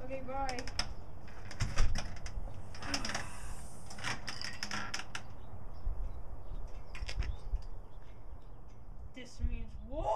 Okay, bye. This means war!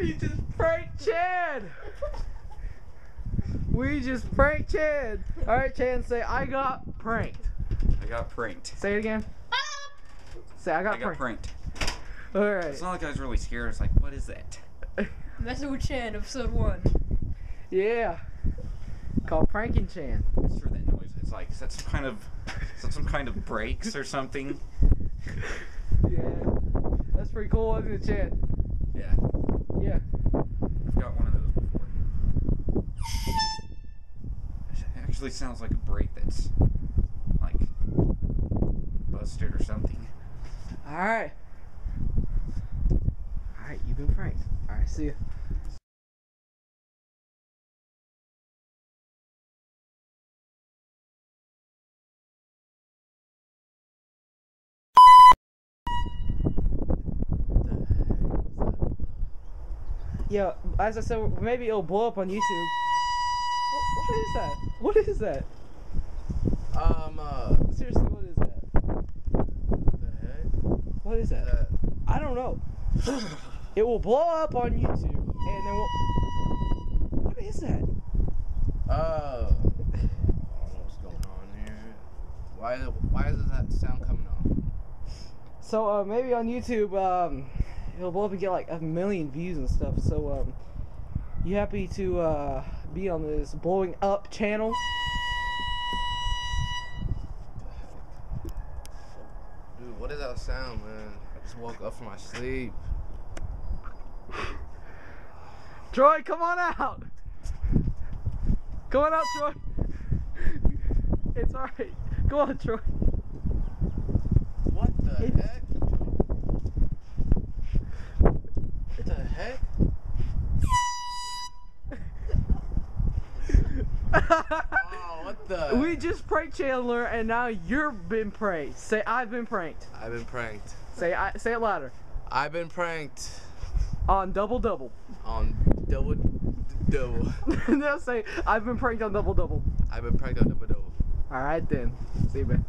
We just pranked Chad! We just pranked Chad! Alright, Chad, say, I got pranked. I got pranked. Say it again. Say, I got pranked. Alright. It's not like I was really scared. It's like, what is that? Messing with Chan, episode 1. Yeah. Called Pranking Chan. What's for that noise? It's like, is that some kind of brakes or something? Yeah. That's pretty cool, wasn't it, Chan? Yeah. Yeah. I've got one of those before. It actually sounds like a brake that's like busted or something. Alright. Alright, you've been pranked. Alright, see ya. Yeah, as I said, maybe it'll blow up on YouTube. What is that? What is that? Seriously, what is that? The heck? What is that? I don't know. It will blow up on YouTube, and then we'll... What is that? I don't know what's going on here. Why is that sound coming on? So, maybe on YouTube, it'll blow up and get like 1 million views and stuff. So, you happy to, be on this blowing up channel? Dude, what is that sound, man? I just woke up from my sleep. Troy, come on out! Come on out, Troy! It's alright. Come on, Troy. What the heck? What the heck? Oh, what the? We just pranked Chandler, and now you're been pranked. Say, I've been pranked. I've been pranked. Say it louder. I've been pranked. On DoubleDouble. On DoubleDouble. No, say, I've been pranked on DoubleDouble. I've been pranked on DoubleDouble. Alright then. See you, man.